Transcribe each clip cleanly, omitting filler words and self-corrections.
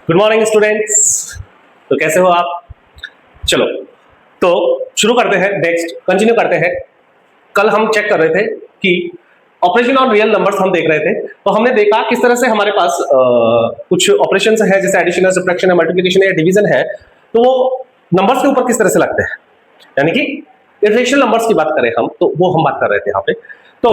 Good morning students. तो कैसे हो आप? चलो तो शुरू करते हैं, नेक्स्ट कंटिन्यू करते हैं। कल हम चेक कर रहे थे कि ऑपरेशन ऑन रियल नंबर्स हम देख रहे थे। तो हमने देखा किस तरह से हमारे पास कुछ ऑपरेशंस है, जैसे एडिशन है, सब्ट्रैक्शन है, मल्टीप्लिकेशन है, डिवीजन है, तो वो नंबर्स के ऊपर किस तरह से लगते हैं, यानी कि इरेशनल नंबर्स की बात करें हम, तो वो हम बात कर रहे थे यहाँ पे। तो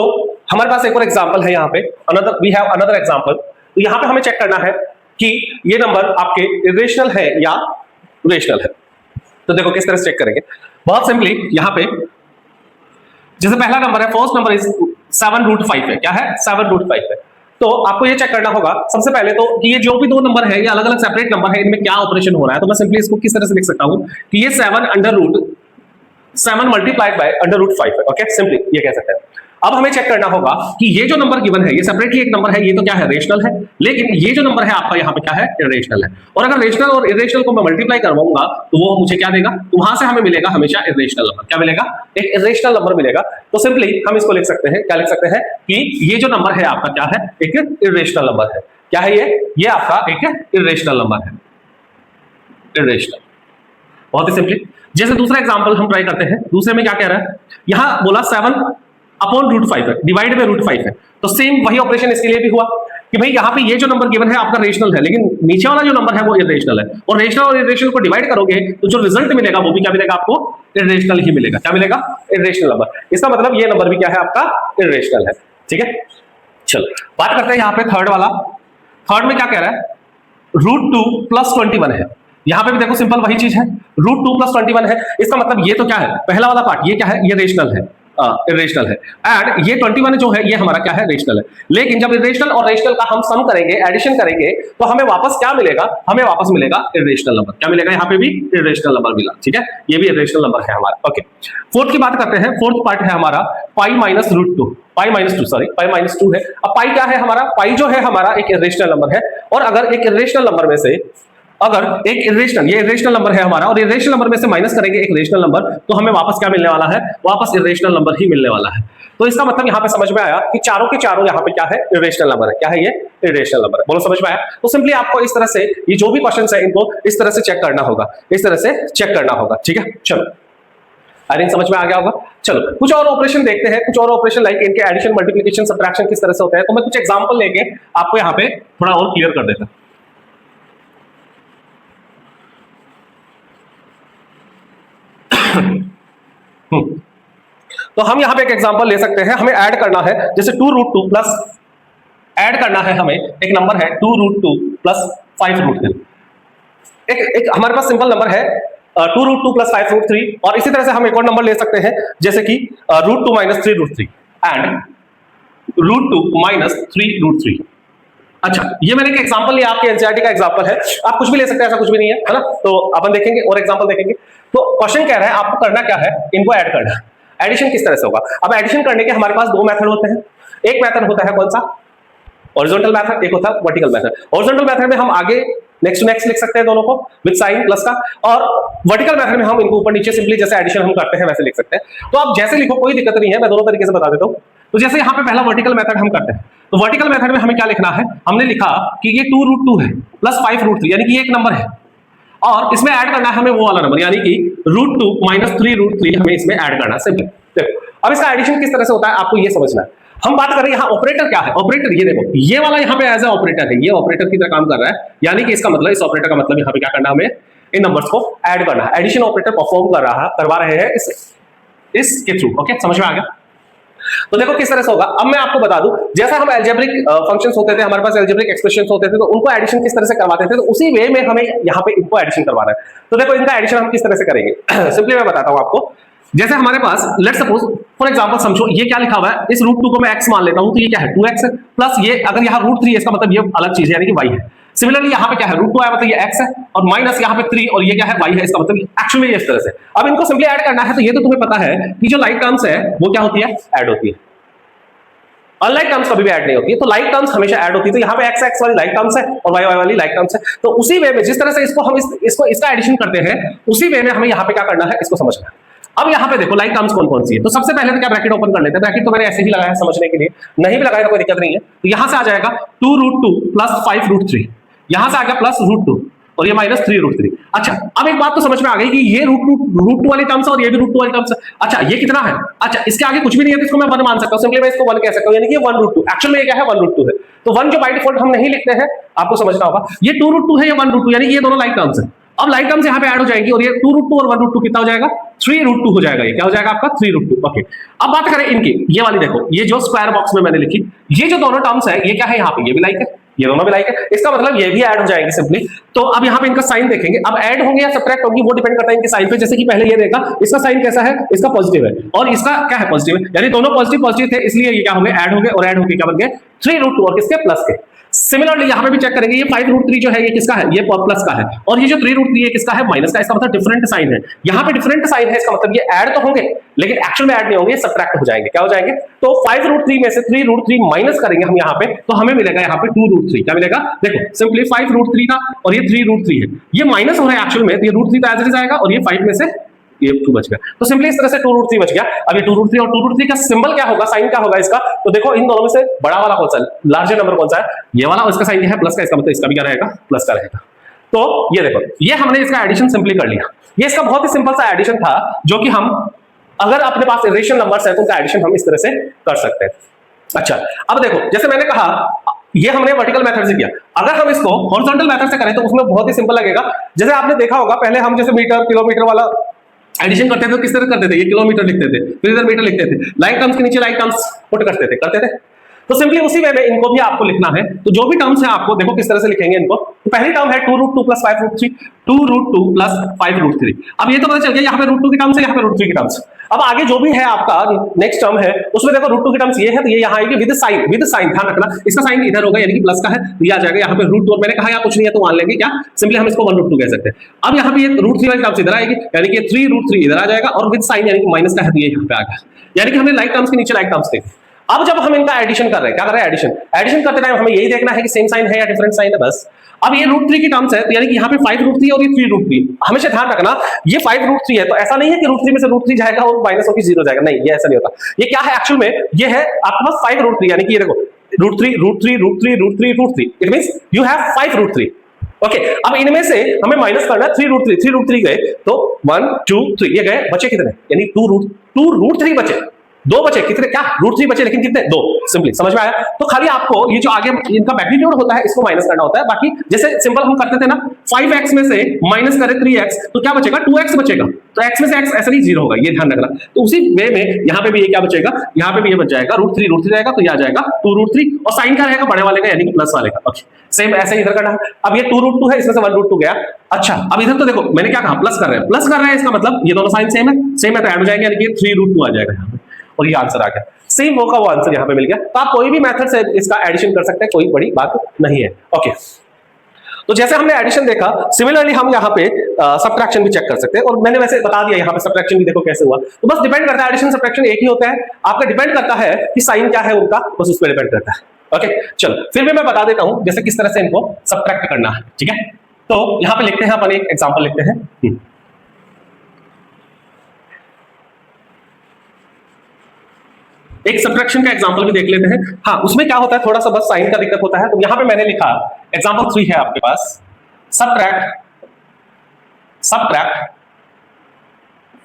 हमारे पास एक और एग्जांपल है यहाँ पे, another we have another example. तो यहाँ पे हमें चेक करना है कि ये नंबर आपके इरेशनल है या रेशनल है। तो देखो किस तरह से चेक करेंगे। बहुत सिंपली यहाँ पे जैसे पहला नंबर है, फर्स्ट नंबर इज 7√5 है। क्या है? 7√5 है। तो आपको ये चेक करना होगा सबसे पहले तो कि ये जो भी दो नंबर है, ये अलग अलग सेपरेट नंबर है, इनमें क्या ऑपरेशन हो रहा है। तो मैं सिंपली इसको किस तरह से लिख सकता हूं कि ये 7 मल्टीप्लाइड बाय √5 है। ओके, सिंपली ये कह सकते हैं। अब हमें चेक करना होगा कि ये जो नंबर गिवन है, ये सेपरेटली एक नंबर है, ये तो क्या है? रेशनल है। लेकिन ये जो नंबर है आपका यहाँ पे क्या है? इरेशनल है। और अगर रेशनल और इरेशनल को मैं मल्टीप्लाई करवाऊंगा तो वो मुझे क्या देगा? तो वहां से हमें मिलेगा हमेशा इरेशनल नंबर। क्या मिलेगा? एक इरेशनल नंबर मिलेगा। तो सिंपली हम इसको लिख सकते हैं, क्या लिख सकते हैं कि ये जो नंबर है आपका क्या है? एक इरेशनल नंबर है। क्या है ये आपका एक इरेशनल नंबर है, इरेशनल। बहुत ही सिंपली। जैसे दूसरा एग्जांपल हम ट्राई करते हैं। दूसरे में क्या कह रहा है? यहां बोला 7/√5 है, डिवाइड बाय √5 है। तो सेम वही ऑपरेशन इसके लिए भी हुआ कि भाई यहाँ पे ये जो नंबर गिवन है आपका रेशनल है, लेकिन नीचे वाला जो नंबर है वो इरेशनल है। और रेशनल और इरेशनल को डिवाइड करोगे तो जो रिजल्ट मिलेगा वो भी क्या मिलेगा आपको? इरेशनल ही मिलेगा। क्या मिलेगा? Irrational number. इसका मतलब ये नंबर भी क्या है आपका? इरेशनल है। ठीक है, चलो बात करते हैं यहाँ पे थर्ड वाला। थर्ड में क्या कह रहा है? √2 + 21 है। यहां पे भी देखो सिंपल वही चीज है, √2 + 21 है। इसका मतलब ये तो क्या है? पहला वाला पार्ट ये क्या है? ये रेशनल है, इरेशनल है। एंड ये 21 जो है ये हमारा क्या है? रेशनल है। लेकिन जब इरेशनल और रेशनल का हम सम करेंगे, एडिशन करेंगे, तो हमें वापस क्या मिलेगा? हमें वापस मिलेगा इरेशनल नंबर। क्या मिलेगा? यहाँ पे भी इरेशनल नंबर मिला। ठीक है, ये भी इरेशनल नंबर है हमारा। ओके, फोर्थ की बात करते हैं। फोर्थ पार्ट है हमारा पाई माइनस √2 है। अब पाई क्या है हमारा? पाई जो है हमारा एक इरेशनल नंबर है। और अगर एक इरेशनल नंबर में से अगर एक इरेशनल, ये इरेशनल नंबर है हमारा, और इरेशनल नंबर में से माइनस करेंगे एक रेशनल नंबर, तो हमें वापस क्या मिलने वाला है? वापस इरेशनल नंबर ही मिलने वाला है। तो इसका मतलब यहाँ पे समझ में आया कि चारों के चारों यहाँ पे क्या है? इरेशनल नंबर है। क्या है? ये इरेशनल नंबर है। बोलो समझ में आया? तो सिंपली आपको इस तरह से ये जो भी क्वेश्चन है इनको इस तरह से चेक करना होगा, इस तरह से चेक करना होगा। ठीक है, चलो आई थिंक समझ में आ गया होगा। चलो कुछ और ऑपरेशन देखते हैं, कुछ और ऑपरेशन लाइक इनके एडिशन, मल्टीप्लिकेशन, सब्ट्रैक्शन किस तरह से होते हैं। तो मैं कुछ एग्जांपल लेके आपको यहाँ पे थोड़ा और क्लियर कर देता हूं। तो हम यहां पे एक एग्जांपल ले सकते हैं। हमें ऐड करना है, जैसे 2√2 प्लस ऐड करना है हमें, एक नंबर है 2√2 + 5√3। एक हमारे पास सिंपल नंबर है 2√2 + 5√3। और इसी तरह से हम एक और नंबर ले सकते हैं, जैसे कि √2 - 3√3 एंड √2 - 3√3। अच्छा, ये मैंने एक एग्जांपल लिया, आपके एनसीईआरटी का एग्जांपल है, आप कुछ भी ले सकते हैं, ऐसा कुछ भी नहीं है ना। तो अपन देखेंगे और एग्जांपल देखेंगे। तो क्वेश्चन कह रहा है आपको करना क्या है? इनको ऐड करना है। एडिशन किस तरह से होगा? अब एडिशन करने के हमारे पास दो मेथड होते हैं। एक मेथड होता है कौन सा? हॉरिजॉन्टल मेथड, एक होता है वर्टिकल मेथड। हॉरिजॉन्टल मेथड में हम आगे नेक्स्ट टू नेक्स्ट लिख सकते हैं दोनों को विद साइन प्लस का, और वर्टिकल मेथड में हम इनको ऊपर नीचे सिंपली जैसे एडिशन हम करते हैं वैसे लिख सकते हैं। तो आप जैसे लिखो, कोई दिक्कत नहीं है, मैं दोनों तरीके से बता देता हूं। तो जैसे यहाँ पे पहला वर्टिकल मेथड हम करते हैं, तो वर्टिकल मेथड में हमें क्या लिखना है? हमने लिखा कि ये 2√2 है प्लस 5√3, यानी कि ये एक नंबर है, और इसमें ऐड करना है हमें वो वाला नंबर, यानी कि √2 - 3√3 हमें इसमें ऐड करना है सिंपल। देखो अब इसका एडिशन किस तरह से होता है आपको ये समझना है। हम बात करें यहाँ ऑपरेटर क्या है। ऑपरेटर ये देखो, ये वाला यहाँ पे एज ए ऑपरेटर है, ये ऑपरेटर की तरह काम कर रहा है, यानी कि इसका मतलब, इस ऑपरेटर का मतलब यहाँ पे क्या करना है? हमें इन नंबर्स को ऐड करना है। एडिशन ऑपरेटर परफॉर्म करवा रहे हैं इसके थ्रू। ओके, समझ में आ गया? तो देखो किस तरह से होगा। अब मैं आपको बता दूं, जैसा हम अलजेब्रिक फंक्शंस होते थे, हमारे पास अलजेब्रिक एक्सप्रेशंस होते थे, तो उनको एडिशन किस तरह से करवाते थे, तो उसी वे में हमें यहाँ पे इनको एडिशन करवाना है। तो देखो इनका एडिशन हम किस तरह से करेंगे। सिंपली मैं बताता हूं आपको। जैसे हमारे पास लेट्स सपोज फॉर एग्जांपल समझो ये क्या लिखा हुआ है, इस √2 को मैं x मान लेता हूं, तो ये क्या है? 2x है, प्लस ये अगर यहाँ √3 है, इसका मतलब ये अलग चीज है, यानी कि y है। सिमिलरली यहाँ पे क्या है? √2 आया मतलब ये x है, और माइनस यहाँ पे 3 और ये क्या है? y है। इसका मतलब एक्चुअली ये इस तरह से। अब इनको सिंपली ऐड करना है, तो ये तो तुम्हें पता है कि जो लाइक टर्म्स है वो क्या होती है? ऐड होती है। अनलाइक टर्म्स कभी भी ऐड नहीं होती है, तो लाइक टर्म्स हमेशा ऐड होती है। तो यहाँ पे x वाली लाइक टर्म्स है और y वाली लाइक टर्म्स है। तो उसी वे में जिस तरह से इसको हम इसका एडिशन करते हैं, उसी वे में हमें यहाँ पे क्या करना है? इसको समझना है। अब यहाँ पे देखो लाइक टर्म्स कौन कौन सी है। तो सबसे पहले तो क्या ब्रैकेट ओपन कर लेते हैं। ब्रैकेट तो मैंने ऐसे ही लगाया है समझने के लिए, नहीं भी लगाया तो कोई दिक्कत नहीं है। तो यहाँ से आ जाएगा 2√2 + 5√3। यहां से आ गया प्लस रूट टू और ये माइनस 3√3। अच्छा, अब एक बात तो समझ में आ गई कि ये रूट टू वाली टर्म्स है और ये भी रूट टू वाली टर्म्स है। अच्छा, ये कितना है? अच्छा, इसके आगे कुछ भी नहीं है तो इसको मैं 1 मान सकता हूं, सिंपली मैं इसको 1 कह सकता हूं, यानी कि ये 1√2। एक्चुअल में ये क्या है? 1√2 है। तो 1 जो बाय डिफॉल्ट हम नहीं लिखते हैं, आपको समझना होगा, ये 2√2 है या 1√2, यानी कि ये दोनों लाइक टर्म्स है। अब लाइक टर्म्स यहां पे ऐड हो जाएंगी और ये 2√2 और 1√2 कितना हो जाएगा? 3√2 हो जाएगा। ये क्या हो जाएगा आपका? 3√2। ओके, अब बात करें इनकी, ये वाली देखो, ये जो स्क्वायर बॉक्स में मैंने लिखी, ये जो दोनों टर्म्स है, ये क्या है? यहाँ पे ये भी लाइक है, ये दोनों भी लाइक है, इसका मतलब ये भी ऐड हो जाएंगे सिंपली। तो अब यहाँ पे इनका साइन देखेंगे, अब ऐड होंगे या सब्ट्रैक्ट होंगे वो डिपेंड करता है इनके साइन पे। जैसे कि पहले ये देखा, इसका साइन कैसा है? इसका पॉजिटिव है और इसका क्या है? पॉजिटिव है, यानी दोनों पॉजिटिव पॉजिटिव थे, इसलिए ये क्या होंगे? ऐड होंगे और ऐड होके क्या बन गए? 3√2 और किसके? प्लस के। सिमिलरली यहां पे भी चेक करेंगे, ये 5√3 जो है ये किसका है? ये प्लस का है, और ये जो 3√3 है किसका है? माइनस का। इसका मतलब डिफरेंट साइन है, यहाँ पे डिफरेंट साइन है, इसका मतलब ये ऐड तो होंगे लेकिन एक्चुअल में ऐड नहीं होंगे, सब्ट्रैक्ट हो जाएंगे। क्या हो जाएंगे? तो 5√3 में से 3√3 माइनस करेंगे हम यहाँ पे, तो हमें मिलेगा यहाँ पे 2√3। क्या मिलेगा? देखो सिंपली 5√3 था और ये 3√3 है, ये माइनस हो रहा है एक्चुअल में, तो ये √3 तो एज इट इज आएगा और ये 5 में से ये 2 बच गया। तो सिंपली इस तरह से 2√3 बच गया। अब ये 2√3 और 2√3 का सिंबल क्या होगा? साइन क्या होगा इसका? तो देखो इन दोनों में से बड़ा वाला कौन सा है? लार्जर नंबर कौन सा है? ये वाला, और इसका साइन क्या है? प्लस का। इसका मतलब इसका भी क्या रहेगा? प्लस का रहेगा। तो ये देखो, ये हमने इसका एडिशन सिंपली कर लिया। ये इसका बहुत ही सिंपल सा एडिशन था, जो कि हम अगर अपने पास इरेशनल नंबर्स है तो उनका एडिशन हम इस तरह से कर सकते हैं। अच्छा, अब देखो, जैसे मैंने कहा, ये हमने वर्टिकल मेथड से किया। अगर हम इसको हॉरिजॉन्टल मेथड से करें तो उसमें बहुत ही सिंपल लगेगा। जैसे आपने देखा होगा, पहले हम जैसे मीटर किलोमीटर वाला एडिशन करते थे तो किस तरह करते थे? ये किलोमीटर लिखते थे, फिर इधर मीटर लिखते थे, लाइक टर्म्स के नीचे लाइक टर्म्स पुट करते थे। तो सिंपली उसी वे में इनको भी आपको लिखना है। तो जो भी टर्म्स है आपको देखो किस तरह से लिखेंगे इनको। तो पहली टर्म है 2√2 प्लस 5√3, 2√2 प्लस 5√3। अब ये तो पता चल गया यहाँ पे √2 की टर्म्स है, यहाँ पे √3 की टर्म्स। अब आगे जो भी है आपका नेक्स्ट टर्म है, उसमें देखो √2 की टर्म्स ये है, तो ये यहाँ आएगी विद साइन। ध्यान रखना, इसका साइन इधर होगा यानी कि प्लस का है, तो ये आ जाएगा यहाँ पे √2। मैंने कहा यहाँ कुछ नहीं है तो मान लेंगे क्या? सिंपली हम इसको 1√2 कह सकते हैं। अब यहाँ पे ये √3 वाली टर्म्स इधर आएगी, यानी कि 3√3 इधर आ जाएगा और विद साइन यानी कि माइनस का है, तो ये यहाँ पे आ गया, यानी कि हमने लाइक टर्म्स के नीचे लाइक टर्म्स देखे। अब जब हम इनका एडिशन कर रहे हैं, क्या कर रहे हैं? एडिशन करते टाइम हमें यही देखना है कि सेम साइन है या डिफरेंट साइन है, बस। अब ये √3 की टर्म्स है, तो यानी कि यहाँ पे 5√3 और ये 3√3। हमेशा ध्यान रखना, ये 5√3 है तो ऐसा नहीं है कि √3 में से √3 जाएगा और माइनस होकर 0 जाएगा, नहीं, ये ऐसा नहीं होता। ये क्या है एक्चुअल में? ये है आपके पास 5√3, यानी कि ये देखो √3 it means you have 5√3। Okay, अब इनमें से हमें माइनस करना है 3√3 गए, तो 1 2 3 ये गए, बचे कितने? यानी 2√3 बचे, 2 बचे, कितने? क्या? √3 बचे, लेकिन कितने? 2। सिंपली समझ में आया? तो खाली आपको ये जो आगे इनका मैग्नीट्यूड होता है इसको माइनस करना होता है। बाकी जैसे सिंपल हम करते थे ना, 5x में से माइनस करें 3x तो क्या बचेगा? 2x बचेगा। तो x में से x ऐसा नहीं 0 होगा, ये ध्यान रखना। तो उसी वे में यहाँ पे भी ये क्या बचेगा? यहाँ पे भी ये बच जाएगा √3 रहेगा, तो ये आ जाएगा 2√3 और साइन क्या रहेगा? बड़े वाले का, यानी कि प्लस वाले का। ओके, सेम ऐसे ही इधर करना है। अब ये 2√2 है, इसमें से 1√2 गया। अच्छा, अब इधर तो देखो मैंने क्या कहा? प्लस कर रहे हैं, इसका मतलब ये दोनों साइन सेम है तो ऐड हो जाएंगे, यानी कि 3√2 आ जाएगा यहाँ पे, और ये आंसर आ गया। सेम वो का वो आंसर यहाँ पे मिल गया। तो आप कोई भी मेथड से इसका एडिशन कर सकते हैं, कोई बड़ी बात नहीं है। ओके, तो जैसे हमने एडिशन देखा, सिमिलरली हम यहाँ पे सब्ट्रैक्शन भी चेक कर सकते हैं, और मैंने वैसे बता दिया यहाँ पे सब्ट्रैक्शन भी देखो कैसे हुआ। तो बस डिपेंड करता है, एडिशन सब्ट्रैक्शन एक ही होता है, आपका डिपेंड करता है कि साइन क्या है उनका, बस उस पर डिपेंड करता है। ओके, चलो फिर भी मैं बता देता हूं जैसे किस तरह से इनको सब्ट्रैक्ट करना है, ठीक है। तो यहां पे लिखते हैं अपन, एक एग्जांपल लिखते हैं। एक सब्ट्रैक्शन का एग्जांपल भी देख लेते हैं। हाँ, उसमें क्या होता है, थोड़ा सा बस साइन का दिक्कत होता है। तो यहां पे मैंने लिखा एग्जांपल 3 है आपके पास, सब्ट्रैक्ट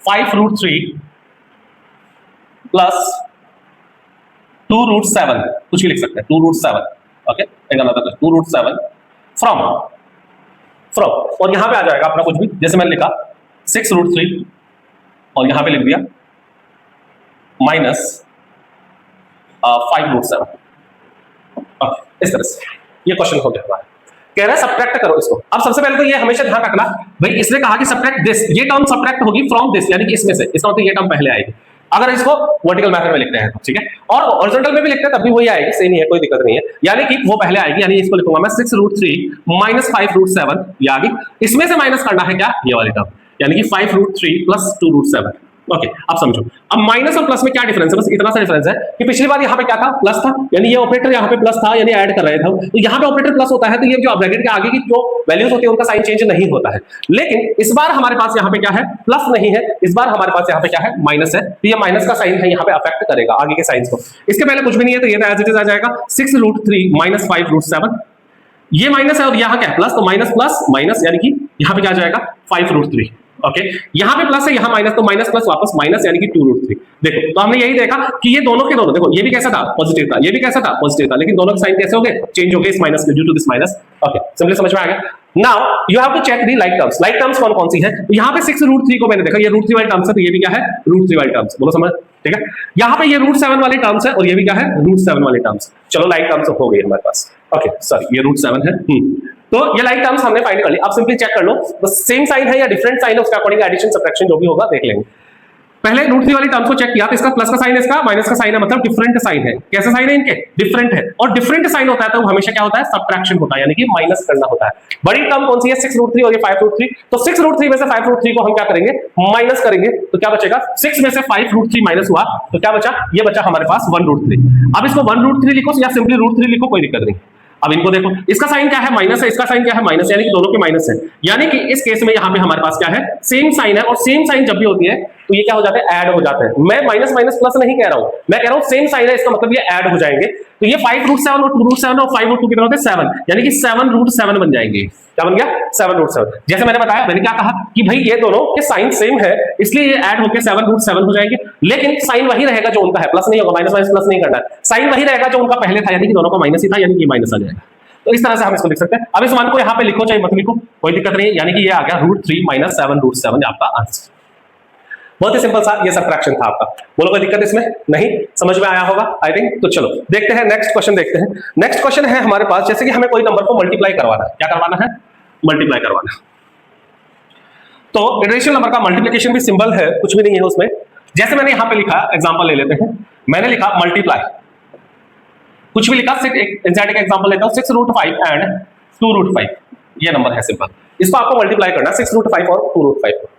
5√3 प्लस 2√7, कुछ भी लिख सकते हैं, 2√7। ओके, 2√7 फ्रॉम, और यहां पे आ जाएगा अपना कुछ भी, जैसे मैंने लिखा 6√3 और यहां पे लिख दिया माइनस 5√7। इस तरह से ये क्वेश्चन हो गया हमारा। कह रहा है सब्ट्रैक्ट करो इसको। अब सबसे पहले तो ये हमेशा ध्यान रखना भाई, इसने कहा कि सब्ट्रैक्ट दिस, ये टर्म सब्ट्रैक्ट होगी फ्रॉम दिस, यानी कि इसमें से, इसका मतलब ये टर्म पहले आएगी अगर इसको वर्टिकल मेथड में लिखते हैं तो, ठीक है। और हॉरिजॉन्टल में भी लिखते हैं तब भी वही आएगी, सही नहीं है, कोई दिक्कत नहीं है, यानी कि वो पहले आएगी। यानी इसको लिखूंगा मैं 6√3 माइनस 5√7, ये आ गई। इसमें से माइनस करना है क्या? ये वाली टर्म, यानी कि 5√3 प्लस 2√7। ओके, अब समझो, अब माइनस और प्लस में क्या डिफरेंस है? बस इतना सा डिफरेंस है कि पिछली बार यहाँ पे क्या था? प्लस था, यानी ये ऑपरेटर यहाँ पे प्लस था, यानी ऐड कर रहे थे। तो यहाँ पे ऑपरेटर प्लस होता है, तो ये जो ब्रैकेट के आगे की जो वैल्यूज होती है उनका साइन चेंज नहीं होता है। लेकिन इस बार हमारे पास यहाँ पे क्या है? प्लस नहीं है, इस बार हमारे पास यहाँ पे क्या है? माइनस है। तो ये माइनस का साइन है, यहाँ पे अफेक्ट करेगा आगे के साइंस को। इसके पहले कुछ भी नहीं है, तो ये एज इट इज आ जाएगा 6√3 माइनस 5√7। ये माइनस है और यहाँ क्या है प्लस, तो माइनस प्लस माइनस, यानी कि यहाँ पे क्या आ जाएगा 5√3। ओके, यहाँ पे प्लस है, यहाँ माइनस, तो माइनस प्लस वापस माइनस, यानी कि 2√3। देखो तो हमने यही देखा कि ये दोनों के दोनों, देखो ये भी कैसा था पॉजिटिव था, ये भी कैसा था पॉजिटिव था, लेकिन दोनों के साइन कैसे हो गए, चेंज हो गए इस माइनस के, due to this minus. Okay, simply समझ में आ गया। Now you have to check the like terms. Like terms कौन कौन सी है? यहाँ पे 6√3 को मैंने देखा, ये √3 वाली टर्म्स है, तो ये भी क्या है √3 वाली टर्म्स, बोलो समझ, ठीक है। यहाँ पे ये √7 वाली टर्म्स है और ये भी क्या है √7 वाली टर्म्स। चलो लाइक टर्म्स हो गई हमारे पास। ओके सॉरी, ये √7 है। तो ये लाइक टर्म्स हमने फाइंड कर ली। अब सिंपली चेक कर लो बस सेम साइन है या डिफरेंट साइन है, उसके अकॉर्डिंग एडिशन सब्ट्रैक्शन जो भी होगा देख लेंगे। पहले √3 वाली टर्म्स को चेक किया तो इसका प्लस का साइन है, इसका माइनस का साइन है, मतलब डिफरेंट साइन है। कैसे साइन है इनके? डिफरेंट है। और डिफरेंट साइन होता है तो हमेशा क्या होता है सब्ट्रैक्शन होता है, यानी कि माइनस करना होता है। बड़ी टर्म कौन सी है 6√3 और ये 5√3, तो 6√3 में से 5√3 को हम क्या करेंगे माइनस करेंगे, तो क्या बचेगा 6 में से 5√3 माइनस हुआ तो क्या बचा, ये बचा हमारे पास 1√3। अब इसको 1√3 लिखो या सिंपली √3 लिखो, कोई दिक्कत नहीं। अब इनको देखो, इसका साइन क्या है माइनस है, इसका साइन क्या है माइनस, यानी कि दोनों के माइनस है। यानी कि इस केस में यहाँ पे हमारे पास क्या है सेम साइन है, और सेम साइन जब भी होती है तो ये क्या हो जाता है ऐड हो जाते हैं। मैं माइनस माइनस प्लस नहीं कह रहा हूं, मैं कह रहा हूं सेम साइन है, इसका मतलब ये ऐड हो जाएंगे। तो ये 5√7 और 2√7 और 5√2 कितना होता है 7, यानी कि 7√7 बन जाएंगे। क्या बन गया 7√7। जैसे मैंने बताया, मैंने क्या कहा कि भाई ये दोनों के साइन सेम है, इसलिए ये ऐड होकर 7√7 हो जाएंगे, लेकिन साइन वही रहेगा जो उनका है, प्लस नहीं होगा, माइनस माइनस प्लस नहीं करना है, साइन वही रहेगा जो उनका पहले था, यानी कि दोनों का माइनस ही था, यानी कि माइनस आ जाएगा। तो इस तरह से हम इसको लिख सकते हैं। अब इस मान को यहाँ पे लिखो चाहे मत लिखो, कोई दिक्कत नहीं, यानी कि ये आ गया √3 माइनस 7√7 आपका आंसर। बहुत ही सिंपल सा ये सब्ट्रैक्शन था आपका। बोलो कोई दिक्कत इसमें नहीं, समझ में आया होगा आई थिंक। तो चलो देखते हैं नेक्स्ट क्वेश्चन देखते हैं। नेक्स्ट क्वेश्चन है हमारे पास, जैसे कि हमें कोई नंबर को मल्टीप्लाई करवाना है। क्या करवाना है? मल्टीप्लाई करवाना है। तो इटरेशन नंबर का मल्टीप्लिकेशन भी सिंबल है, कुछ भी नहीं है उसमें। जैसे मैंने यहाँ पे लिखा, एग्जाम्पल ले लेते हैं, मैंने लिखा मल्टीप्लाई, कुछ भी लिखा, एग्जैक्ट एग्जांपल लेता हूं 6√5 एंड 2√5, ये नंबर है सिंपल। इसको आपको मल्टीप्लाई करना 6√5 और 2√5 को।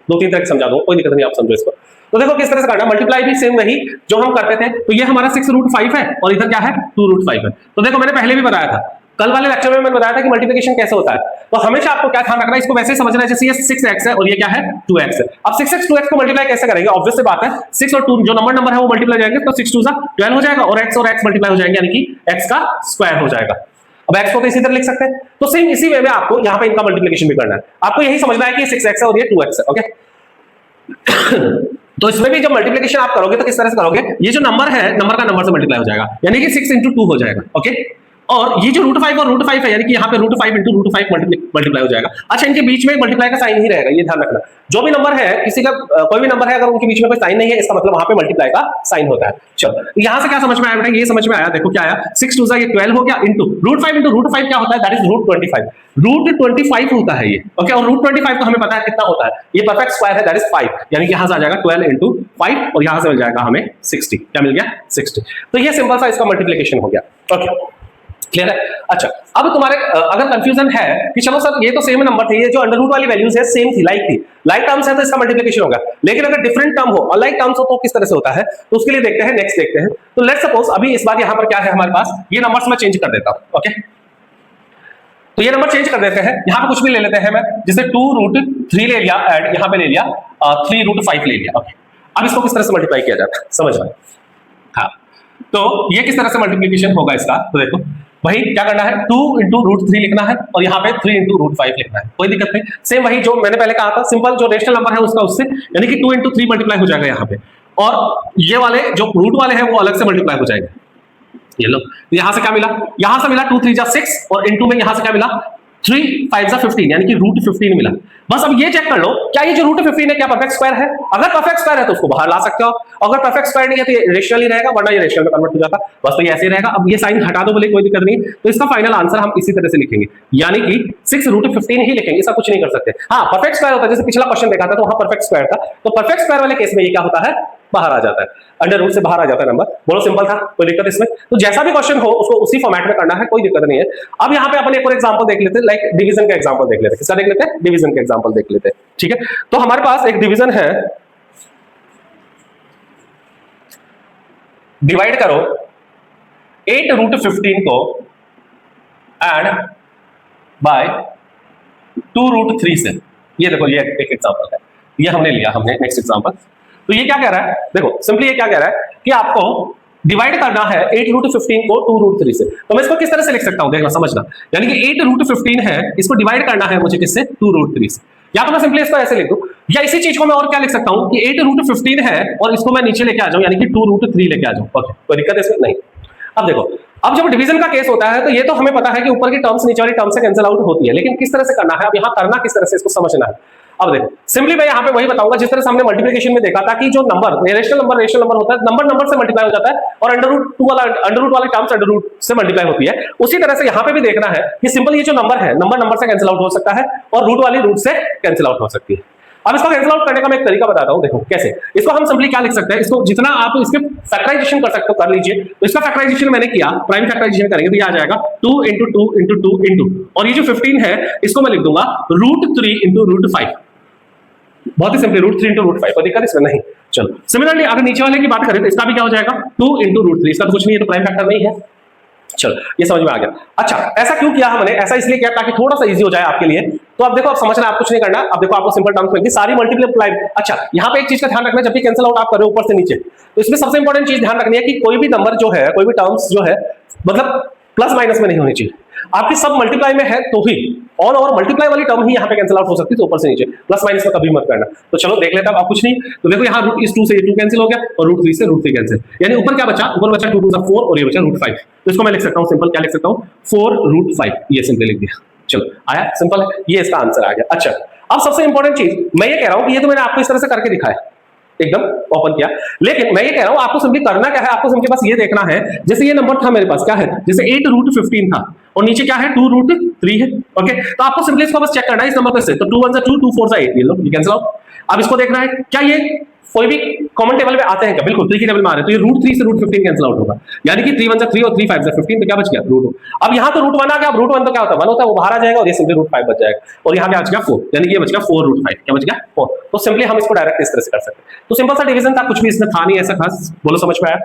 दो तीन तरह समझा दूं, कोई दिक्कत नहीं, आप समझो इसको। तो देखो किस तरह से करना, मल्टीप्लाई भी सेम वही जो हम करते थे। तो ये हमारा 6√5 है और इधर क्या है 2√5 है। तो देखो मैंने पहले भी बताया था, कल वाले लेक्चर में मैंने बताया था कि मल्टीप्लिकेशन कैसे होता है। तो हमेशा आपको क्या ध्यान रखना है, इसको वैसे ही समझना है जैसे ये 6x है और ये क्या है 2x है। अब 6x 2x को मल्टीप्लाई कैसे करेंगे? ऑब्वियस सी बात है, 6 और 2 जो नंबर है वो मल्टीप्लाई जाएंगे, तो 6 2 12 हो जाएगा और x मल्टीप्लाई हो जाएंगे, यानी कि x का स्क्वायर हो जाएगा। अब x को तो इसी तरह लिख सकते हैं। तो सेम इसी वे में आपको यहाँ पे इनका मल्टीप्लिकेशन भी करना है। आपको यही समझना है कि 6x है और ये 2x है। ओके तो इसमें भी जब मल्टीप्लिकेशन आप करोगे तो किस तरह से करोगे, ये जो नंबर है नंबर का नंबर से मल्टीप्लाई हो जाएगा, यानी कि 6 × 2 हो जाएगा। ओके, और ये जो √5 और √5 है, यानी कि यहाँ पे √5 × √5 मल्टीप्लाई हो जाएगा। अच्छा, इनके बीच में मल्टीप्लाई का साइन ही रहेगा, ये ध्यान रखना। जो भी नंबर है, किसी का कोई भी नंबर है, अगर उनके बीच में कोई साइन नहीं है, इसका मतलब वहां पे मल्टीप्लाई का साइन होता है। चलो यहाँ से क्या समझ में आया बेटा? ये समझ में आया। देखो क्या आया, 6 2 ये 12 हो गया, इंटू √5 × √5 क्या होता है, दैट इज √25। √25 होता है ये। ओके, और √25 को हमें पता है कितना होता है, ये परफेक्ट स्क्वायर है, दैट इज 5, यानी कि यहाँ से आ जाएगा 12 × 5 और यहाँ से मिल जाएगा हमें 60। क्या मिल गया 60। तो ये सिंपल सा इसका मल्टीप्लिकेशन हो गया। ओके क्लियर है? अच्छा, अब तुम्हारे अगर कंफ्यूजन है कि चलो सर ये तो सेम नंबर थे, ये जो अंडर रूट वाली वैल्यूज है सेम थी, लाइक थी, लाइक टर्म्स है तो इसका मल्टीप्लिकेशन होगा, लेकिन अगर डिफरेंट टर्म हो और लाइक टर्म्स हो तो किस तरह से होता है, तो उसके लिए देखते हैं, नेक्स्ट देखते हैं। तो लेट्स सपोज अभी इस बार यहाँ पर क्या है हमारे पास, ये नंबर्स मैं चेंज कर देता हूं। ओके, तो ये नंबर चेंज कर देते हैं, यहाँ पे कुछ भी ले लेते हैं मैं, जैसे 2√3 ले लिया एंड यहाँ पे ले लिया 3√5 ले लिया। ओके, अब इसको किस तरह से मल्टीप्लाई किया जाता है समझ में? हाँ, तो ये किस तरह से मल्टीप्लिकेशन होगा इसका, तो देखो वही क्या करना है, 2 × √3 लिखना है और यहाँ पे 3 × √5 लिखना है, कोई दिक्कत नहीं। सेम वही जो मैंने पहले कहा था, सिंपल जो रेशनल नंबर है उसका उससे, यानी कि 2 × 3 मल्टीप्लाई हो जाएगा यहाँ पे, और ये वाले जो रूट वाले हैं वो अलग से मल्टीप्लाई हो जाएंगे। ये लो, यहां से क्या मिला, यहां से मिला 2 3 6 और इनटू में यहां से क्या मिला 3 5 15, यानी कि √15 मिला। बस अब ये चेक कर लो, क्या ये जो √15 है क्या परफेक्ट स्क्वायर है? अगर परफेक्ट स्क्वायर है तो उसको बाहर ला सकते हो, अगर परफेक्ट स्क्वायर नहीं है तो ये रेशनल ही रहेगा, वरना ये रेशनल में कन्वर्ट हो जाता। बस तो ये ऐसे ही रहेगा। अब ये साइन हटा दो बोले, कोई दिक्कत नहीं। तो इसका फाइनल आंसर हम इसी तरह से लिखेंगे, यानी कि 6√15 ही लिखेंगे, इसका कुछ नहीं कर सकते। हाँ, परफेक्ट स्क्वायर होता है, जैसे पिछला क्वेश्चन देखा था तो वहां परफेक्ट स्क्वायर था, तो परफेक्ट स्क्वायर वाले केस में ये क्या होता है, बाहर आ जाता है, अंडर रूट से बाहर आ जाता है नंबर। बोलो सिंपल था, कोई दिक्कत इसमें? तो जैसा भी क्वेश्चन हो उसको उसी फॉर्मेट में करना है, कोई दिक्कत नहीं है। अब यहाँ पे अपन एक और एग्जांपल देख लेते हैं, लाइक डिवीजन का एग्जांपल देख लेते हैं। किसका देख लेते हैं? डिवीजन का एग्जांपल देख लेते हैं, ठीक है। तो हमारे पास एक डिवीजन है, डिवाइड करो 8√15 को एंड बाय 2√3 से। ये देखो ये एक एग्जांपल है, ये हमने लिया, हमने नेक्स्ट एग्जांपल। तो ये क्या कह रहा है, देखो सिंपली ये क्या कह रहा है कि आपको डिवाइड करना है 8 रूट 15 को 2 रूट 3 से। तो मैं इसको किस तरह से लिख सकता हूं, देखना समझना, यानी कि 8 रूट 15 है, इसको डिवाइड करना है मुझे किससे, 2 रूट 3 से। या तो मैं सिंपली इसको ऐसे लिख दूं, या इसी चीज को मैं और क्या लिख सकता हूं कि 8 रूट 15 है और इसको मैं नीचे लेके आ जाऊं, यानी कि 2 रूट 3 लेके आ जाऊं। ओके, कोई दिक्कत है इसमें नहीं। अब देखो, अब जब डिवीजन का केस होता है तो ये तो हमें पता है कि ऊपर की टर्म्स नीचे वाली टर्म से कैंसिल आउट होती है, लेकिन किस तरह से करना है, अब यहाँ करना किस तरह से, इसको समझना है। अब देखो सिंपली मैं यहाँ पे वही बताऊंगा जिस तरह से हमने मल्टीप्लिकेशन में देखा था कि जो नंबर रेशनल नंबर होता है, नंबर से मल्टीप्लाई हो जाता है और अंडर रूट वाली टर्म्स अंडर रूट से मल्टीप्लाई होती है। उसी तरह से यहाँ पे भी देखना है कि सिंपल ये जो नंबर है, नंबर से कैंसिल आउट हो सकता है और रूट वाली रूट से कैंसिल आउट हो सकती है। अब इसको कैंसिल आउट करने का मैं एक तरीका बताता हूं, देखो कैसे। इसको हम सिंपली क्या लिख सकते हैं, इसको जितना आप इसके फैक्टराइजेशन कर सकते हो कर लीजिए। तो इसका फैक्टराइजेशन मैंने किया, प्राइम फैक्टराइजेशन करेंगे तो ये आ जाएगा 2 into 2 into 2 into, और ये जो 15 है इसको मैं लिख दूंगा √3 into √5। बहुत ही सिंपली √3 into √5, कोई दिक्कत इसमें नहीं। चलो सिमिलरली अगर नीचे वाले की बात करें तो इसका भी क्या हो जाएगा 2 into √3, इसका तो कुछ नहीं है, तो प्राइम फैक्टर नहीं है। चलो ये समझ में आ गया। अच्छा ऐसा क्यों किया हमने, ऐसा इसलिए किया ताकि थोड़ा सा इजी हो जाए आपके लिए। तो अब देखो, आप समझना, आप कुछ नहीं करना, अब देखो आपको सिंपल टर्म्स में सारी मल्टीप्लाई। अच्छा यहाँ पे एक चीज का ध्यान रखना, जब भी कैंसिल आउट आप कर रहे हो ऊपर से नीचे, तो इसमें सबसे इंपॉर्टेंट चीज ध्यान रखनी है कि कोई भी नंबर जो है, कोई भी टर्म्स जो है, मतलब प्लस माइनस में नहीं होनी चाहिए। आपकी सब मल्टीप्लाई में है तो ही ऑल ओवर मल्टीप्लाई वाली टर्म ही यहाँ पे कैंसिल आउट हो सकती है, तो ऊपर से नीचे प्लस माइनस में कभी मत करना। तो चलो देख लेते हैं, आप कुछ नहीं, तो देखो यहाँ इस 2 से ये 2 कैंसिल हो गया और √3 से √3 कैंसिल, यानी ऊपर क्या बचा, ऊपर बचा 2 2 4 और ये बचा √5। तो इसको मैं लिख सकता हूँ सिंपल, क्या लिख सकता हूँ 4√5, ये सिंपल लिख दिया। चलो आया सिंपल है, ये इसका आंसर आ गया। अच्छा अब सबसे इंपॉर्टेंट चीज मैं ये कह रहा हूँ कि ये तो मैंने आपको इस तरह से करके दिखाया, एकदम ओपन किया, लेकिन मैं ये कह रहा हूं आपको सिंपली करना क्या है, आपको सिंपली बस ये देखना है, जैसे ये नंबर था मेरे पास, क्या है, जैसे 8 रूट 15 था और नीचे क्या है 2 रूट 3 है। ओके, तो आपको सिंपली इसको बस चेक करना है इस नंबर पे से, तो 2 1 2 2 4 8, ये लो ये कैंसिल आउट। अब इसको देखना है क्या ये कोई भी कॉमन टेबल में आते हैं क्या, बिल्कुल 3 की टेबल में आ रहे हैं, तो ये √3 से √15 कैंसिल आउट होगा, यानी कि 3 1 3 और 3 5 15, तो क्या बच गया √2। अब यहाँ तो √1 आ गया, अब √1 तो क्या होता है 1 होता है, वो बाहर आ जाएगा और ये सिंपली √5 बच जाएगा, और यहाँ पे आ गया 4, यानी कि ये बच गया 4√5, क्या बच गया 4। तो सिंपली हम इसको डायरेक्ट इस तरह से कर सकते हैं। तो सिंपल सा डिवीजन था, कुछ भी इसमें था नहीं ऐसा खास, बोलो समझ में आया।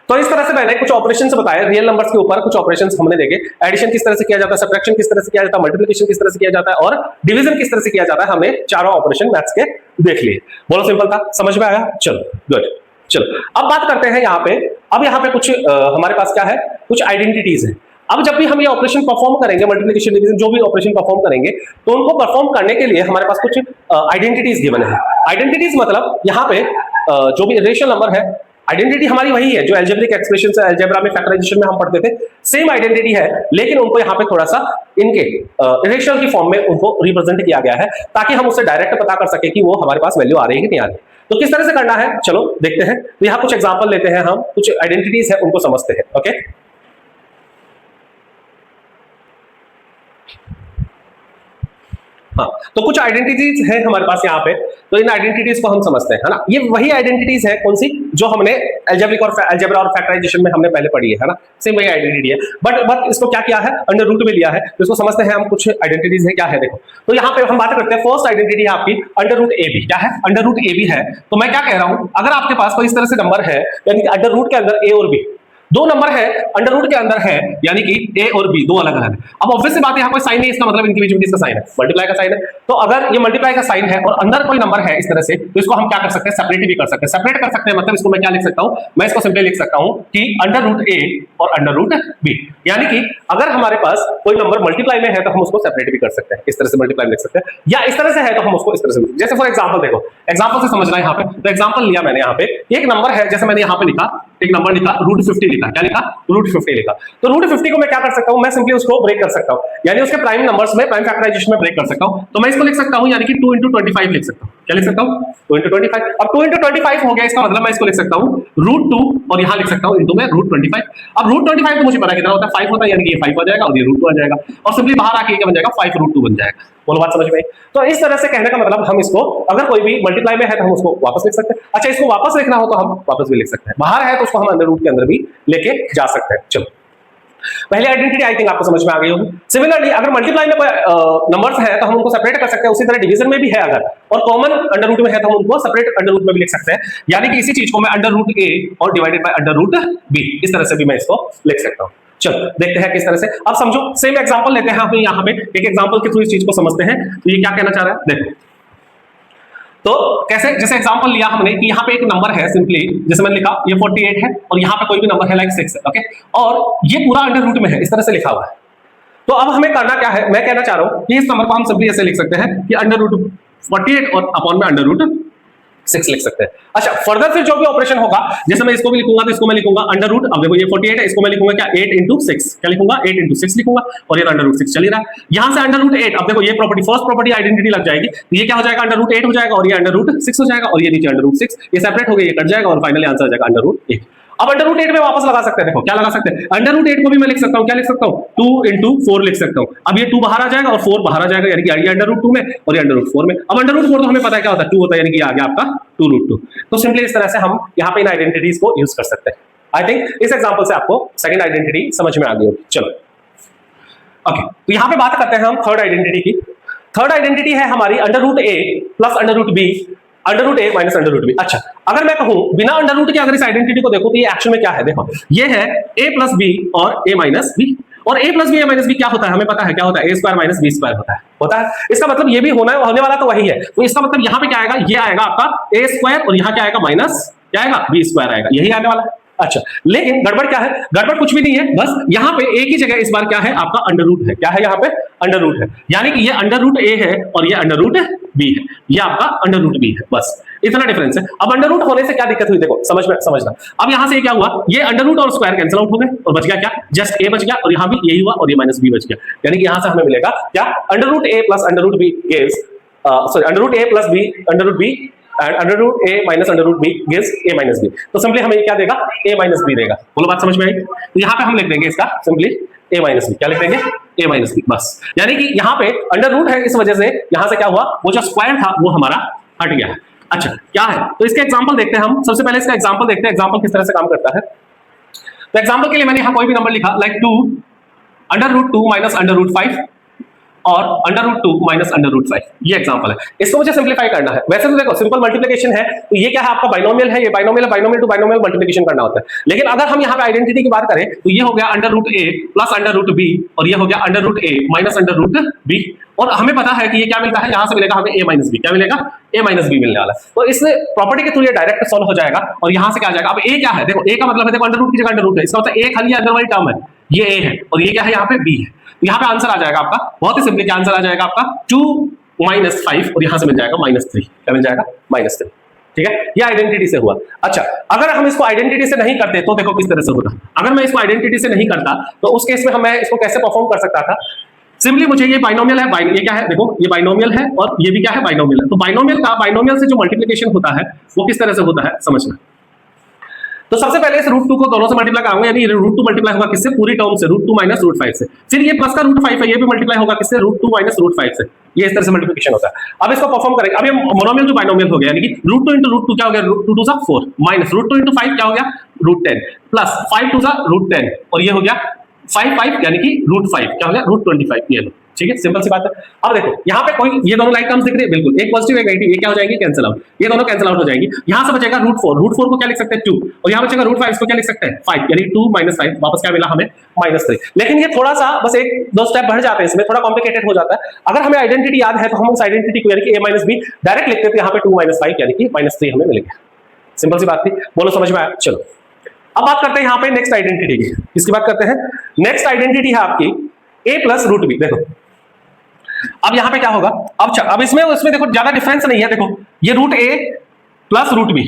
तो इस तरह से मैंने कुछ ऑपरेशंस बताए रियल नंबर्स के ऊपर, कुछ ऑपरेशंस हमने देखे, एडिशन किस तरह से किया जाता है, सब्ट्रैक्शन किस तरह से किया जाता है, मल्टीप्लिकेशन किस तरह से किया जाता है और डिवीजन किस तरह से किया जाता है, हमने चारों ऑपरेशन मैथ्स के देख लिए। बोलो सिंपल था, समझ में आया। चलो गुड, चलो अब बात करते हैं यहाँ पे, अब यहाँ पे कुछ हमारे पास क्या है, कुछ आइडेंटिटीज है। अब जब भी हम ये ऑपरेशन परफॉर्म करेंगे, मल्टीप्लिकेशन डिवीजन जो भी ऑपरेशन परफॉर्म करेंगे, तो उनको परफॉर्म करने के लिए हमारे पास कुछ आइडेंटिटीज गिवन है। आइडेंटिटीज मतलब यहाँ पे जो भी रेशनल नंबर है, आइडेंटिटी हमारी वही है जो अलजेब्रिक एक्सप्रेशन से अलजेब्रा में फैक्टराइजेशन में हम पढ़ते थे, सेम आइडेंटिटी है, लेकिन उनको यहाँ पे थोड़ा सा इनके इरेशनल की फॉर्म में उनको रिप्रेजेंट किया गया है, ताकि हम उससे डायरेक्ट पता कर सके कि वो हमारे पास वैल्यू आ रही है कि नहीं आ रही। तो किस तरह से करना है, चलो देखते हैं। तो यहाँ कुछ एग्जाम्पल लेते हैं, हम कुछ आइडेंटिटीज है उनको समझते हैं। ओके, हाँ, तो कुछ आइडेंटिटीज है हमारे पास यहाँ पे, तो इन आइडेंटिटीज को हम समझते हैं, है ना। ये वही आइडेंटिटीज है, कौन सी, जो हमने अलजेब्रा और फैक्टराइजेशन में हमने पहले पढ़ी है ना, सेम वही आइडेंटिटी है। बट इसको क्या किया है, अंडर रूट में लिया है, तो इसको समझते हैं हम। कुछ आइडेंटिटीज है, क्या है देखो। तो यहाँ पे हम बात करते हैं, फर्स्ट आइडेंटिटी है आपकी अंडर रूट ए बी। क्या है, अंडर रूट ए बी है। तो मैं क्या कह रहा हूं, अगर आपके पास कोई इस तरह से नंबर है, यानी कि अंडर रूट के अंदर ए और बी दो नंबर है, अंडर रूट के अंदर है, यानी कि ए और बी दो अलग अलग है। अब ऑब्वियस सी बात है, यहाँ कोई साइन नहीं, इसका मतलब इनके बीच में किसका साइन है, मल्टीप्लाई का साइन है। तो अगर ये मल्टीप्लाई का साइन है और अंदर कोई नंबर है इस तरह से, तो इसको हम क्या कर सकते हैं, सेपरेट भी कर सकते हैं। सेपरेट कर सकते हैं मतलब इसको मैं क्या लिख सकता हूं, मैं इसको सिंपली लिख सकता हूं कि अंडर रूट ए और अंडर रूट बी, यानी कि अगर हमारे पास कोई नंबर मल्टीप्लाई में है तो हम उसको सेपरेट भी कर सकते हैं, इस तरह से मल्टीप्लाई में लिख सकते हैं, या इस तरह से है तो हम उसको इस तरह से, जैसे फॉर एग्जांपल देखो, एग्जांपल से समझना है यहाँ पे। तो एग्जांपल लिया मैंने यहाँ पे, एक नंबर है, जैसे मैंने यहाँ पे लिखा, एक नंबर लिखा √50 लिखा, क्या लिखा √50 लिखा। तो √50 को मैं क्या कर सकता हूं, मैं सिंपली उसको ब्रेक कर सकता हूं, यानी उसके प्राइम नंबर्स में प्राइम फैक्टराइजेशन में ब्रेक कर सकता हूं। तो मैं इसको लिख सकता हूं, यानी कि 2 into 25 लिख सकता हूं। क्या लिख सकता हूं, 2 into 25। अब 2 into 25 हो गया, इसका मतलब मैं इसको लिख सकता हूं √2 और यहां लिख सकता हूं इनटू में √25। अब √25 तो मुझे पता कितना होता है, 5 होता है, यानी कि ये 5 हो जाएगा और ये √2 आ जाएगा, और सिंपली बाहर आके क्या बन जाएगा, 5√2 बन जाएगा। बोलो बात समझ में आई। तो इस तरह से कहने का मतलब हम इसको, अगर कोई भी मल्टीप्लाई में है तो हम उसको वापस लिख सकते हैं। अच्छा, इसको वापस लिखना हो तो हम वापस भी लिख सकते हैं, बाहर है तो उसको हम अंडर रूट के अंदर भी लेके जा सकते हैं। चलो, पहली आइडेंटिटी आई थिंक आपको समझ में आ गई होगी। सिमिलरली अगर मल्टीप्लाई में कोई नंबर्स है तो हम उनको सेपरेट कर सकते हैं, उसी तरह डिवीजन में भी है अगर, और कॉमन अंडर रूट में है तो हम उनको सेपरेट अंडर रूट में भी लिख सकते हैं, यानी कि इसी चीज को मैं अंडर रूट ए और divided by under root B, इस तरह से भी मैं इसको लिख सकता हूं। चलो देखते हैं किस तरह से। अब समझो, सेम एग्जांपल लेते हैं हम यहाँ पे, एक एग्जांपल के थ्रू इस चीज को समझते हैं। तो ये क्या कहना चाह रहा है, देखो तो कैसे, जैसे एग्जांपल लिया हमने कि यहाँ पे एक नंबर है, सिंपली जैसे मैंने लिखा ये 48 है और यहाँ पे कोई भी नंबर है लाइक 6 है, ओके, और ये पूरा अंडर रूट में है, इस तरह से लिखा हुआ है। तो अब हमें करना क्या है, मैं कहना चाह रहा हूं कि इस नंबर को हम सिंपली ऐसे लिख सकते हैं कि अंडर रूट 48 और अपॉन में अंडर रूट 6 लिख सकते हैं। अच्छा, फर्दर फिर जो भी ऑपरेशन होगा, जैसे मैं इसको भी लिखूंगा तो इसको मैं लिखूंगा अंडर रूट, अब देखो ये 48 है, इसको मैं लिखूंगा क्या 8 इंटू 6, क्या लिखूंगा 8 इंटू 6 लिखूंगा, और ये अंडर रूट 6 चल ही रहा है। यहां से अंडर रूट 8, अब देखो ये प्रॉपर्टी, फर्स्ट प्रॉपर्टी आइडेंटिटी लग जाएगी, ये क्या हो जाएगा अंडर रूट 8 हो जाएगा, और ये अंडर रूट 6 हो जाएगा, और ये नीचे अंडर रूट 6, ये सेपरेट हो गया, ये कट जाएगा, और फाइनली आंसर आ जाएगा अंडर रूट 8। अब अंडर रूट 8 में वापस लगा सकते हैं, देखो क्या लगा सकते हैं, अंडर रूट 8 को भी मैं लिख सकता हूं, क्या लिख सकता हूं 2 इंटू 4 लिख सकता हूं। अब ये 2 बाहर आ जाएगा और 4 बाहर आ जाएगा, यानी कि ये अंडर रूट 2 में और ये अंडर रूट 4 में। अब अंडर रूट 4 तो हमें पता है क्या होता है, 2 होता है, यानी कि आ गया आपका 2 रूट 2। तो सिंपली इस तरह से हम यहाँ पे इन आइडेंटिटीज को यूज कर सकते हैं। आई थिंक इस एग्जांपल से आपको सेकंड आइडेंटिटी समझ में आ गई होगी। चलो ओके, तो यहाँ पे बात करते हैं हम थर्ड आइडेंटिटी की। थर्ड आइडेंटिटी है हमारी under root A plus under root B under root A minus under root B. अच्छा, अगर मैं कहूं बिना अंडर रूट के अगर इस आइडेंटिटी को देखो तो ये एक्चुअल में क्या है, देखो ये है ए प्लस बी और ए माइनस बी, और A plus B A minus B क्या होता है, हमें पता है क्या होता है, A square minus B square होता है। इसका मतलब ये भी होने वाला तो वही है, तो इसका मतलब यहाँ पे क्या आएगा, ये आएगा आपका ए स्क्वायर और यहाँ क्या आएगा माइनस क्या आएगा बी स्क्वायर आएगा, यही आने वाला है। अच्छा, लेकिन गड़बड़ क्या है, गड़बड़ कुछ भी नहीं है, बस यहाँ पे एक ही जगह इस बार क्या है आपका अंडर रूट है, क्या है यहाँ पे अंडर रूट है, यानी कि ये अंडर रूट ए है और ये अंडर रूट बी है, ये आपका अंडर रूट बी है, बस इतना डिफरेंस है। अब अंडर रूट होने से क्या दिक्कत हुई, देखो समझना। अब यहाँ से ये क्या हुआ, ये अंडर रूट और स्क्वायर कैंसिल आउट हो गए और बच गया क्या, जस्ट ए बच गया, और यहाँ भी यही हुआ और ये माइनस बी बच गया, यानी कि यहाँ से हमें मिलेगा क्या under root A plus under root B gives sorry under root A plus B under root B and under root A minus under root B gives A minus B. तो सिंपली हमें क्या देगा, ए माइनस बी देगा। बोलो बात समझ में आई? तो यहाँ पे हम लिख देंगे इसका सिंपली ए माइनस बी, क्या लिख देंगे ए माइनस बी, बस। यानी कि यहाँ पे अंडर रूट है, इस वजह से यहाँ से क्या हुआ, वो जो स्क्वायर था वो हमारा हट गया है। अच्छा, क्या है, तो इसके एग्जाम्पल देखते हैं हम। सबसे पहले इसका एग्जाम्पल देखते हैं, एग्जाम्पल किस तरह से काम करता है। तो एग्जाम्पल के लिए मैंने यहाँ कोई भी नंबर लिखा like 2 under root 2 minus under root 5 और under root 2 minus under root 5, ये एग्जांपल है। इसको मुझे सिंपलीफाई करना है। वैसे तो देखो सिंपल मल्टीप्लिकेशन है, तो ये क्या है आपका बाइनोमियल है, ये बाइनोमियल है, बाइनोमियल टू बाइनोमियल मल्टीप्लिकेशन करना होता है। लेकिन अगर हम यहाँ पे आइडेंटिटी की बात करें तो ये हो गया under root A plus under root B और ये हो गया under root A minus under root B, और हमें पता है कि ये क्या मिलता है, यहाँ से मिलेगा हमें ए माइनस बी, क्या मिलेगा ए माइनस बी मिलने वाला है। तो इस प्रॉपर्टी के थ्रू ये डायरेक्ट सॉल्व हो जाएगा और यहाँ से क्या आ जाएगा। अब ए क्या है, देखो ए का मतलब है, देखो अंडर रूट की जगह अंडर रूट है, इसका मतलब ए खाली अंदर वाली टर्म है, ये ए है और ये क्या है यहाँ पे बी है। यहाँ पे आंसर आ जाएगा आपका बहुत ही सिंपली, क्या आंसर आ जाएगा आपका 2 माइनस 5 और यहाँ से मिल जाएगा -3, क्या मिल जाएगा -3, ठीक है। ये आइडेंटिटी से हुआ। अच्छा, अगर हम इसको आइडेंटिटी से नहीं करते तो देखो किस तरह से होता। अगर मैं इसको आइडेंटिटी से नहीं करता तो उस केस में मैं इसको कैसे परफॉर्म कर सकता था। सिंपली मुझे ये बाइनोमियल है, ये क्या है, देखो ये बाइनोमियल है और ये भी क्या है बाइनोमियल है। तो बाइनोमियल से जो मल्टीप्लिकेशन होता है वो किस तरह से होता है समझना। तो सबसे पहले इस रूट 2 को दोनों से मल्टीप्लाई कराऊंगा, यानी रूट 2 मल्टीप्लाई होगा किससे, पूरी टर्म से, रूट 2 माइनस रूट 5 से। फिर ये प्लस का रूट 5 है, ये भी मल्टीप्लाई होगा किससे, रूट 2 माइनस रूट 5 से। ये इस तरह से मल्टीप्लिकेशन होता है। अब इसको परफॉर्म करेंगे। अब ये मोनोमियल टू बाइनोमियल हो गया, यानी कि रूट 2 इंटू रूट 2 क्या हो गया, रूट 2 2 4 माइनस रूट 2 इंटू 5 क्या हो गया, रूट 10 प्लस 5 2 रूट 10 और ये हो गया 5 5 यानी कि रूट 5 क्या हो गया, रूट 25, ये लो, ठीक है, सिंपल सी बात है। अब देखो यहाँ पे कोई ये दोनों लाइक टर्म्स दिख रही है, बिल्कुल एक पॉजिटिव एक नेगेटिव, ये क्या हो जाएंगे कैंसिल आउट, ये दोनों कैंसिल आउट हो जाएंगी। यहाँ से बचेगा रूट 4 को क्या लिख सकते हैं 2 और यहाँ बचेगा रूट 5, इसको क्या लिख सकते हैं 5, यानी 2 माइनस 5 वापस क्या मिला हमें -3। लेकिन ये थोड़ा सा बस एक दो स्टेप बढ़ जाते हैं, इसमें थोड़ा कॉम्प्लिकेटेड हो जाता है। अगर हमें आइडेंटिटी याद है तो हम उस आइडेंटिटी को यानी कि a माइनस बी डायरेक्ट लिखते थे, यहाँ पे 2 माइनस 5 यानी कि -3 हमें मिलेगा। सिंपल सी बात थी, बोलो समझ में आया। चलो अब बात करते हैं यहाँ पे नेक्स्ट आइडेंटिटी की। किसकी बात करते हैं, नेक्स्ट आइडेंटिटी है आपकी a प्लस रूट बी। देखो अब यहां पे क्या होगा, अब इसमें देखो ज्यादा डिफरेंस नहीं है। देखो ये root A plus root B,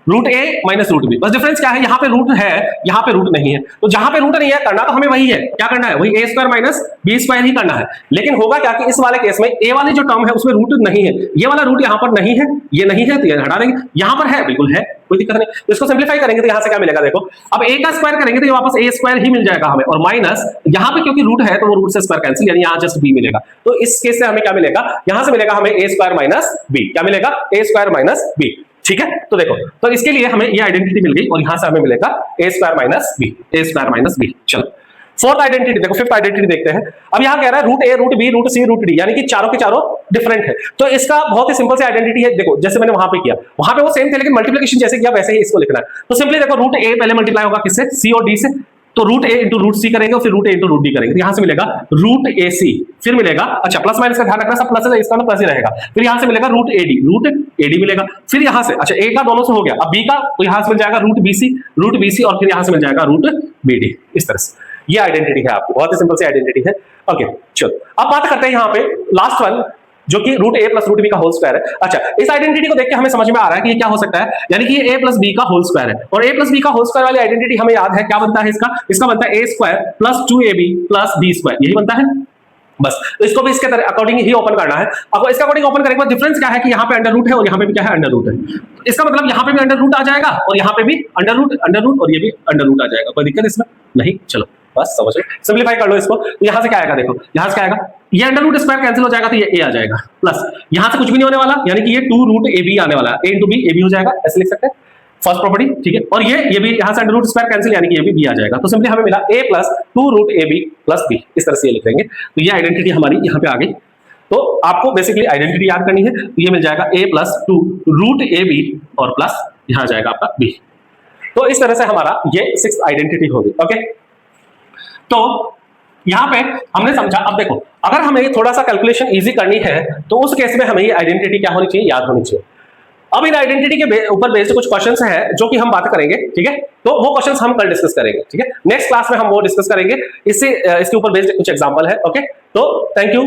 root A minus root B, बस डिफरेंस क्या है, यहाँ पे रूट है यहाँ पे रूट नहीं है। तो जहां पे रूट नहीं है करना तो हमें वही है, क्या करना है, वही ए स्क्वायर माइनस बी स्क्वायर ही करना है। लेकिन होगा क्या कि इस वाले केस में ए वाली जो टर्म है उसमें रूट नहीं है, ये वाला रूट यहाँ पर नहीं है, ये नहीं है तो ये हटा देंगे, यहाँ पर है बिल्कुल है, कोई दिक्कत नहीं। तो इसको सिंप्लीफाई करेंगे तो यहाँ से क्या मिलेगा, देखो अब ए का स्क्वायर करेंगे तो ये वापस ए स्क्वायर ही मिल जाएगा हमें, और माइनस यहाँ पे क्योंकि रूट है तो वो रूट से स्क्वायर कैंसिल, यानी यहाँ जस्ट बी मिलेगा। तो इस केस से हमें क्या मिलेगा, यहाँ से मिलेगा हमें ए स्क्वायर माइनस बी, क्या मिलेगा ए स्क्वायर माइनस बी, ठीक है। तो देखो तो इसके लिए हमें ये आइडेंटिटी मिल गई और यहां से हमें मिलेगा ए स्क्वायर माइनस बी, ए स्क्वायर माइनस बी। चलो फोर्थ आइडेंटिटी देखो, फिफ्थ आइडेंटिटी देखते हैं। अब यहां कह रहा है रूट ए रूट बी रूट सी रूट डी, यानी कि चारों के चारों डिफरेंट है। तो इसका बहुत ही सिंपल सी आइडेंटिटी है। देखो जैसे मैंने वहां पे किया, वहां पे वो सेम थे लेकिन मल्टीप्लिकेशन जैसे किया वैसे ही इसको लिखना है। तो सिंपली देखो रूट ए पहले मल्टीप्लाई होगा किससे, सी और डी से, तो रूट ए इंटू रूट सी करेंगे और फिर रूट ए इंटू रूट डी करेंगे, तो यहां से मिलेगा रूट ए सी, फिर मिलेगा, अच्छा प्लस माइनस का ध्यान रखना, सब प्लस है इसका ना प्लस ही रहेगा, फिर यहां से मिलेगा रूट ए डी मिलेगा, फिर यहां से अच्छा ए का दोनों से हो गया, अब बी का तो यहां से मिल जाएगा रूट बी सी और फिर यहां से मिल जाएगा रूट बी डी। इस तरह से ये आइडेंटिटी है आपकी, बहुत ही सिंपल सी आइडेंटिटी है। ओके चलो अब बात करते हैं यहां पे लास्ट वन जो कि root A plus root B का होल स्क्वायर है। अच्छा इस आइडेंटिटी को देख के हमें समझ में आ रहा है कि ये क्या हो सकता है, यानी कि ये ए प्लस बी का होल स्क्वायर है, और ए प्लस बी का होल स्क्वायर वाली आइडेंटिटी हमें याद है क्या बनता है इसका बनता है A square plus 2ab plus B square, यही बनता है बस। तो इसको भी इसके अकॉर्डिंग ही ओपन करना है। अब इसके अकॉर्डिंग ओपन करने के बाद डिफरेंस क्या है कि यहाँ पे अंडर रूट है और यहाँ पे भी क्या है अंडर रूट है, तो इसका मतलब यहाँ पे भी अंडर रूट आ जाएगा और यहाँ पे भी अंडर रूट और ये भी अंडर रूट आ जाएगा, कोई दिक्कत इसमें नहीं। चलो बस समझ लो, सिंप्लीफाई कर लो इसको, तो यहां से क्या आएगा देखो, यहां से क्या आएगा, ये अंडर रूट स्क्वायर कैंसिल हो जाएगा तो ये ए आ जाएगा, प्लस यहां से कुछ भी नहीं होने वाला, यानी कि ये 2 रूट ए बी आने वाला है, ए इंटू बी ए बी हो जाएगा, ऐसे लिख सकते हैं फर्स्ट प्रॉपर्टी, ठीक है। और ये भी यहां से अंडर रूट स्क्वायर कैंसिल, यानी कि ये भी बी आ जाएगा, तो सिंपली हमें मिला A plus 2 root A B plus B, इस तरह से ये लिख देंगे। तो ये आइडेंटिटी हमारी यहाँ पे आ गई। तो आपको बेसिकली आइडेंटिटी याद करनी है, तो ये मिल जाएगा ए प्लस 2 रूट ए बी और प्लस यहां जाएगा आपका बी। तो इस तरह से हमारा ये 6th आइडेंटिटी होगी। ओके तो यहां पे हमने समझा, अब देखो अगर हमें थोड़ा सा कैलकुलेशन इजी करनी है तो उस केस में हमें ये आइडेंटिटी क्या होनी चाहिए, याद होनी चाहिए। अब इन आइडेंटिटी के ऊपर बेस्ड कुछ क्वेश्चंस हैं जो कि हम बात करेंगे, ठीक है, तो वो क्वेश्चंस हम कल डिस्कस करेंगे, ठीक है, नेक्स्ट क्लास में हम वो डिस्कस करेंगे, इससे इसके ऊपर बेस्ड कुछ एग्जांपल है। ओके तो थैंक यू।